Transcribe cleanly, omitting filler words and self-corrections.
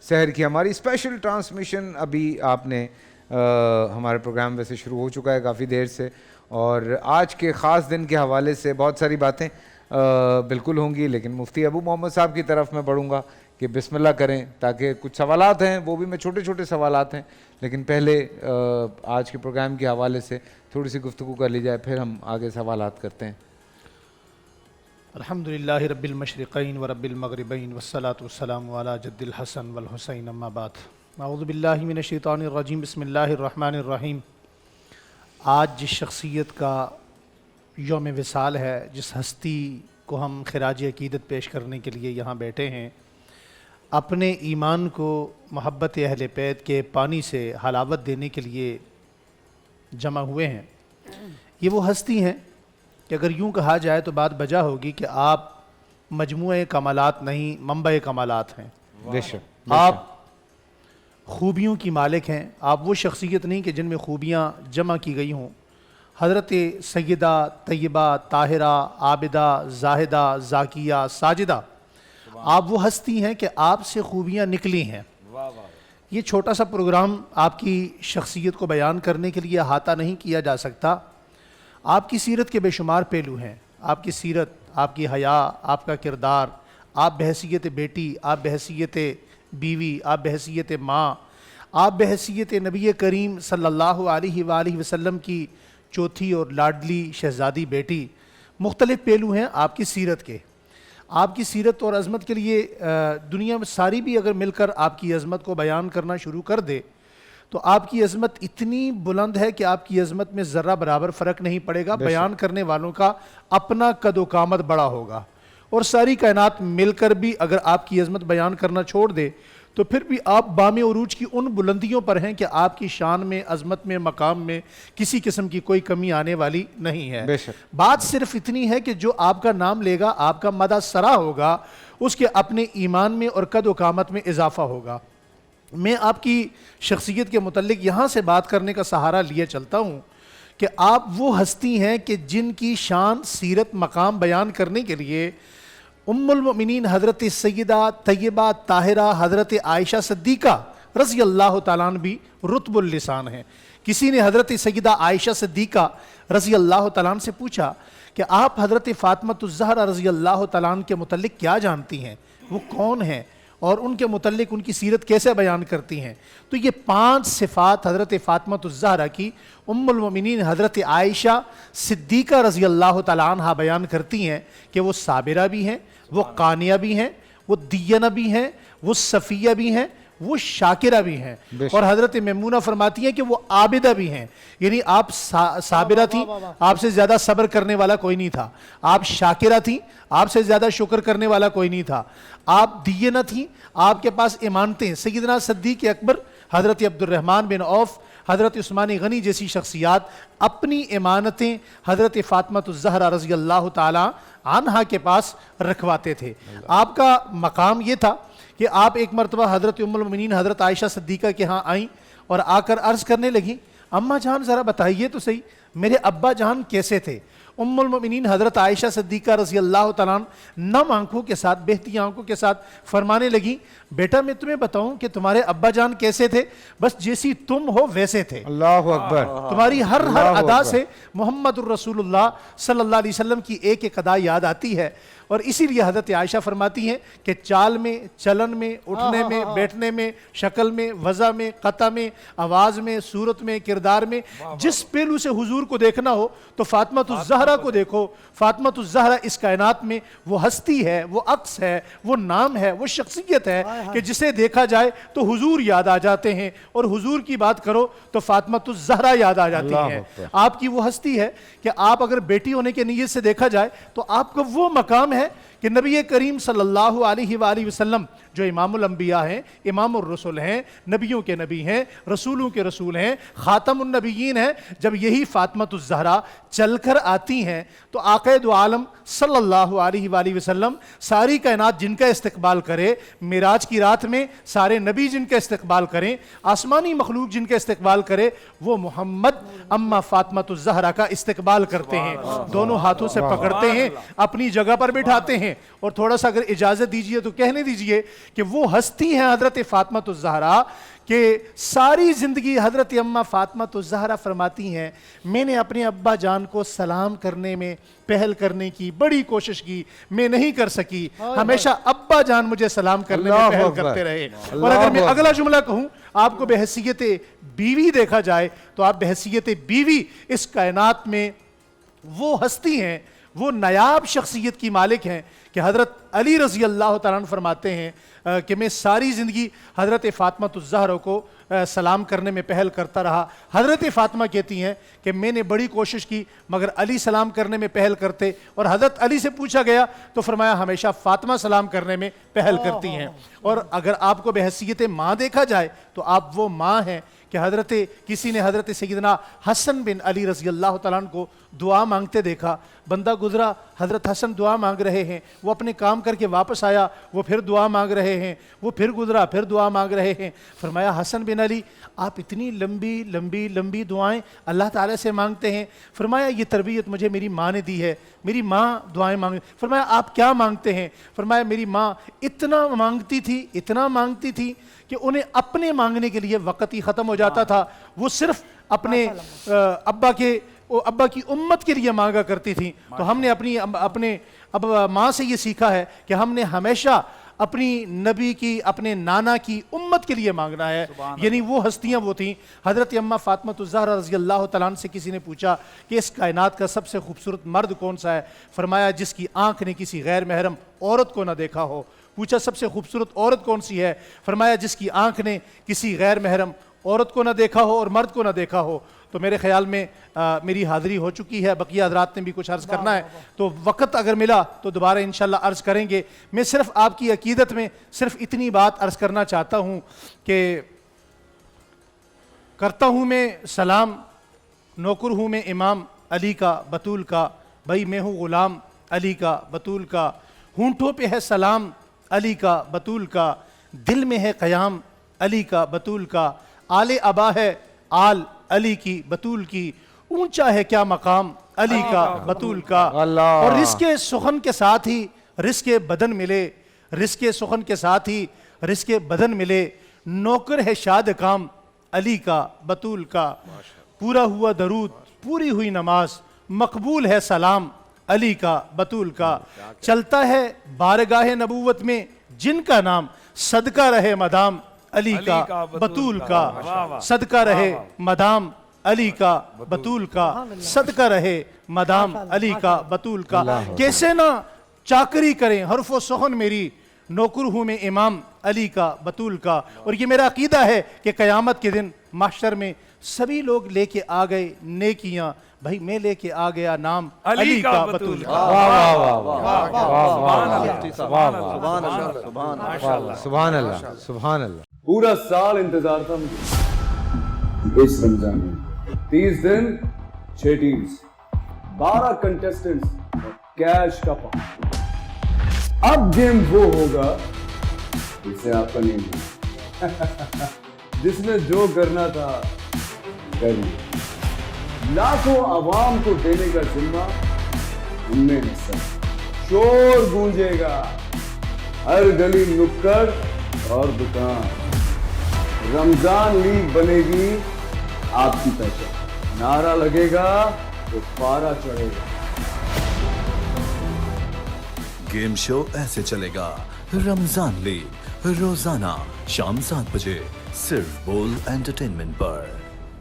سحر کی ہماری special transmission ابھی آپ نے ہمارا پروگرام ویسے شروع ہو چکا ہے کافی دیر سے, اور آج کے خاص دن کے حوالے سے بہت ساری باتیں بالکل ہوں گی, لیکن مفتی ابو محمد صاحب کی طرف میں بڑھوں گا کہ بسم اللہ کریں, تاکہ کچھ سوالات ہیں وہ بھی میں چھوٹے چھوٹے سوالات ہیں, لیکن پہلے آج کے پروگرام کے حوالے سے تھوڑی سی گفتگو کر لی جائے, پھر ہم آگے سوالات کرتے ہیں. الحمدللہ رب المشرقین و رب المغربین والصلاة والسلام علی جد الحسن والحسین اما بعد. اعوذ باللہ من الشیطان الرجیم, بسم اللہ الرحمن الرحیم. آج جس شخصیت کا یوم وصال ہے, جس ہستی کو ہم خراج عقیدت پیش کرنے کے لیے یہاں بیٹھے ہیں, اپنے ایمان کو محبت اہل بیت کے پانی سے حلاوت دینے کے لیے جمع ہوئے ہیں, یہ وہ ہستی ہیں کہ اگر یوں کہا جائے تو بات بجا ہوگی کہ آپ مجموعہ کمالات نہیں, منبع کمالات ہیں. آپ خوبیوں کی مالک ہیں, آپ وہ شخصیت نہیں کہ جن میں خوبیاں جمع کی گئی ہوں. حضرت سیدہ طیبہ طاہرہ عابدہ زاہدہ زاکیہ ساجدہ, آپ وہ ہستی ہیں کہ آپ سے خوبیاں نکلی ہیں. یہ چھوٹا سا پروگرام آپ کی شخصیت کو بیان کرنے کے لیے احاطہ نہیں کیا جا سکتا. آپ کی سیرت کے بے شمار پہلو ہیں. آپ کی سیرت, آپ کی حیا, آپ کا کردار, آپ بحیثیت بیٹی, آپ بحیثیت بیوی, آپ بحیثیت ماں, آپ بحیثیت نبی کریم صلی اللہ علیہ وآلہ وسلم کی چوتھی اور لاڈلی شہزادی بیٹی, مختلف پہلو ہیں آپ کی سیرت کے. آپ کی سیرت اور عظمت کے لیے دنیا میں ساری بھی اگر مل کر آپ کی عظمت کو بیان کرنا شروع کر دے تو آپ کی عظمت اتنی بلند ہے کہ آپ کی عظمت میں ذرہ برابر فرق نہیں پڑے گا. بیان کرنے والوں کا اپنا قد و قامت بڑا ہوگا, اور ساری کائنات مل کر بھی اگر آپ کی عظمت بیان کرنا چھوڑ دے تو پھر بھی آپ بام عروج کی ان بلندیوں پر ہیں کہ آپ کی شان میں, عظمت میں, مقام میں کسی قسم کی کوئی کمی آنے والی نہیں ہے. بات صرف اتنی ہے کہ جو آپ کا نام لے گا, آپ کا مدح سرا ہوگا, اس کے اپنے ایمان میں اور قد و قامت میں اضافہ ہوگا. میں آپ کی شخصیت کے متعلق یہاں سے بات کرنے کا سہارا لیے چلتا ہوں کہ آپ وہ ہستی ہیں کہ جن کی شان, سیرت, مقام بیان کرنے کے لیے ام المؤمنین حضرت سیدہ طیبہ طاہرہ حضرت عائشہ صدیقہ رضی اللہ تعالیٰ عنہ بھی رتب اللسان ہیں. کسی نے حضرت سیدہ عائشہ صدیقہ رضی اللہ تعالیٰ عنہ سے پوچھا کہ آپ حضرت فاطمہ الزہرا رضی اللہ تعالیٰ عنہ کے متعلق کیا جانتی ہیں, وہ کون ہیں اور ان کے متعلق ان کی سیرت کیسے بیان کرتی ہیں؟ تو یہ 5 صفات حضرت فاطمہ الزہرا کی ام المؤمنین حضرت عائشہ صدیقہ رضی اللہ تعالیٰ عنہ بیان کرتی ہیں کہ وہ صابرہ بھی ہیں, وہ قانیہ بھی ہیں, وہ دیانہ بھی ہیں, وہ صفیہ بھی ہیں, وہ شاکرہ بھی ہیں. اور حضرت میمونہ فرماتی ہیں کہ وہ عابدہ بھی ہیں. یعنی آپ صابرہ تھیں, آپ سے زیادہ صبر کرنے والا کوئی نہیں تھا. آپ شاکرہ تھیں, آپ سے زیادہ شکر کرنے والا کوئی نہیں تھا. آپ دیانہ تھیں, آپ کے پاس امانتیں. سیدنا صدیق اکبر, حضرت عبد الرحمن بن عوف, حضرت عثمان غنی جیسی شخصیات اپنی امانتیں حضرت فاطمہ الزہرا رضی اللہ تعالی عنہا کے پاس رکھواتے تھے. آپ کا مقام یہ تھا کہ آپ ایک مرتبہ حضرت ام المؤمنین حضرت عائشہ صدیقہ کے ہاں آئیں اور آ کر عرض کرنے لگیں, اماں جان ذرا بتائیے تو صحیح میرے ابا جان کیسے تھے؟ ام المؤمنین حضرت عائشہ صدیقہ رضی اللہ تعالیٰ عنہ نم آنکھوں کے ساتھ, بہتی آنکھوں کے ساتھ فرمانے لگیں, بیٹا میں تمہیں بتاؤں کہ تمہارے ابا جان کیسے تھے؟ بس جیسی تم ہو ویسے تھے. اللہ اکبر. تمہاری ہر ادا سے محمد الرسول اللہ صلی اللہ علیہ وسلم کی ایک ایک ادا یاد آتی ہے. اور اسی لیے حضرت عائشہ فرماتی ہیں کہ چال میں, چلن میں, اٹھنے میں, بیٹھنے میں, شکل میں, وضع میں, قطع میں, آواز میں, صورت میں, کردار میں, جس پہلو سے حضور کو دیکھنا ہو تو فاطمہ الزہرا کو دیکھو. فاطمہ الزہرا اس کائنات میں وہ ہستی ہے, وہ عکس ہے, وہ نام ہے, وہ شخصیت ہے کہ جسے دیکھا جائے تو حضور یاد آ جاتے ہیں, اور حضور کی بات کرو تو فاطمہ الزہرا یاد آ جاتی ہیں. آپ کی وہ ہستی ہے کہ آپ اگر بیٹی ہونے کے نیت سے دیکھا جائے تو آپ کا وہ مقام ہے کہ نبی کریم صلی اللہ علیہ وآلہ وسلم جو امام الانبیاء ہیں, امام الرسل ہیں, نبیوں کے نبی ہیں, رسولوں کے رسول ہیں, خاتم النبیین ہیں, جب یہی فاطمہ الزہرا چل کر آتی ہیں تو آقا دو عالم صلی اللہ علیہ وآلہ وسلم ساری کائنات جن کا استقبال کرے, معراج کی رات میں سارے نبی جن کا استقبال کریں, آسمانی مخلوق جن کا استقبال کرے, وہ محمد اما فاطمہ الزہرا کا استقبال کرتے ہیں, دونوں ہاتھوں سے پکڑتے ہیں, اپنی جگہ پر بٹھاتے ہیں ہیں, اور تھوڑا سا اگر اجازت دیجئے تو کہنے دیجئے کہ وہ ہستی ہیں حضرت فاطمہ الزہرا کہ ساری زندگی حضرت اماں فاطمہ الزہرا فرماتی ہیں میں نے اپنے ابا جان کو سلام کرنے میں پہل کرنے کی بڑی کوشش کی, میں نہیں کر سکی, ہمیشہ ابا جان مجھے سلام کرنے میں پہل کرتے رہے. اور اگر میں اگلا جملہ کہوں, آپ کو بحیثیت بیوی دیکھا جائے تو آپ بحیثیت بیوی اس کائنات میں وہ ہستی ہیں, وہ نایاب شخصیت کی مالک ہیں کہ حضرت علی رضی اللہ تعالیٰ عنہ فرماتے ہیں کہ میں ساری زندگی حضرت فاطمہ الزہرا کو سلام کرنے میں پہل کرتا رہا. حضرت فاطمہ کہتی ہیں کہ میں نے بڑی کوشش کی مگر علی سلام کرنے میں پہل کرتے, اور حضرت علی سے پوچھا گیا تو فرمایا ہمیشہ فاطمہ سلام کرنے میں پہل کرتی ہیں. اور اگر آپ کو بحیثیت ماں دیکھا جائے تو آپ وہ ماں ہیں کہ کسی نے حضرت سیدنا حسن بن علی رضی اللہ تعالیٰ عنہ کو دعا مانگتے دیکھا, بندہ گزرا, حضرت حسن دعا مانگ رہے ہیں, وہ اپنے کام کر کے واپس آیا, وہ پھر دعا مانگ رہے ہیں, وہ پھر گزرا, پھر دعا مانگ رہے ہیں. فرمایا حسن بن علی آپ اتنی لمبی لمبی لمبی دعائیں اللہ تعالیٰ سے مانگتے ہیں. فرمایا یہ تربیت مجھے میری ماں نے دی ہے, میری ماں دعائیں مانگ. فرمایا آپ کیا مانگتے ہیں؟ فرمایا میری ماں اتنا مانگتی تھی کہ انہیں اپنے مانگنے کے لیے وقت ہی ختم ہو جاتا تھا, وہ صرف اپنے ابا کی امت کے لیے مانگا کرتی تھی. تو ہم نے اپنے ماں سے یہ سیکھا ہے کہ ہم نے ہمیشہ اپنی نبی کی, اپنے نانا کی امت کے لیے مانگنا ہے. یعنی وہ ہستیاں وہ تھیں. حضرت اماں فاطمہ الزہرا رضی اللہ تعالیٰ عنہ سے کسی نے پوچھا کہ اس کائنات کا سب سے خوبصورت مرد کون سا ہے؟ فرمایا جس کی آنکھ نے کسی غیر محرم عورت کو نہ دیکھا ہو. پوچھا سب سے خوبصورت عورت کون سی ہے؟ فرمایا جس کی آنکھ نے کسی غیر محرم عورت کو نہ دیکھا ہو اور مرد کو نہ دیکھا ہو. تو میرے خیال میں میری حاضری ہو چکی ہے, بقیہ حضرات نے بھی کچھ عرض کرنا ہے تو وقت اگر ملا تو دوبارہ انشاءاللہ عرض کریں گے. میں صرف آپ کی عقیدت میں صرف اتنی بات عرض کرنا چاہتا ہوں کہ کرتا ہوں میں سلام, نوکر ہوں میں امام علی کا بطول کا, بھائی میں ہوں غلام علی کا بطول کا, ہونٹوں پہ ہے سلام علی کا بطول کا, دل میں ہے قیام علی کا بطول کا, آل ابا ہے آل علی کی بطول کی, اونچا ہے کیا مقام علی کا بطول کا. اور رزق سخن کے ساتھ ہی رزق بدن ملے, رزق سخن کے ساتھ ہی رزق بدن ملے, نوکر ہے شاد کام علی کا بطول کا, پورا ہوا درود پوری ہوئی نماز, مقبول ہے سلام علی کا بطول کا, چلتا ہے بارگاہ نبوت میں جن کا نام, صدقہ رہے مدام علی کا بطول کا, صدقہ رہے مدام علی کا بطول کا, صدقہ رہے مدام علی کا بطول کا. کیسے نہ چاکری کریں حرف و سخن میری, نوکر ہوں میں امام علی کا بطول کا. اور یہ میرا عقیدہ ہے کہ قیامت کے دن محشر میں سبھی لوگ لے کے آ گئے نیکیاں, بھائی میں لے کے آ گیا نام علی کا بطول کا. سبحان اللہ, سبحان اللہ. پورا سال انتظار تھا مجھے اس رمضان میں, 30 دن 6 ٹیمز, 12 کنٹیسٹنٹس, کیش کا پاؤں. اب گیم وہ ہوگا جسے آپ کا نہیں ہوگا, جس نے جو کرنا تھا کر لیا. لاکھوں عوام کو دینے کا ذمہ ہم نے حصہ, شور گونجے گا ہر گلی نکڑ اور دکان, رمضان لیگ بنے گی آپ کی پہچان, نعرہ لگے گا تو پارا چڑھے گا. گیم شو ایسے چلے گا رمضان لیگ, روزانہ شام 7 بجے صرف بول انٹرٹینمنٹ پر.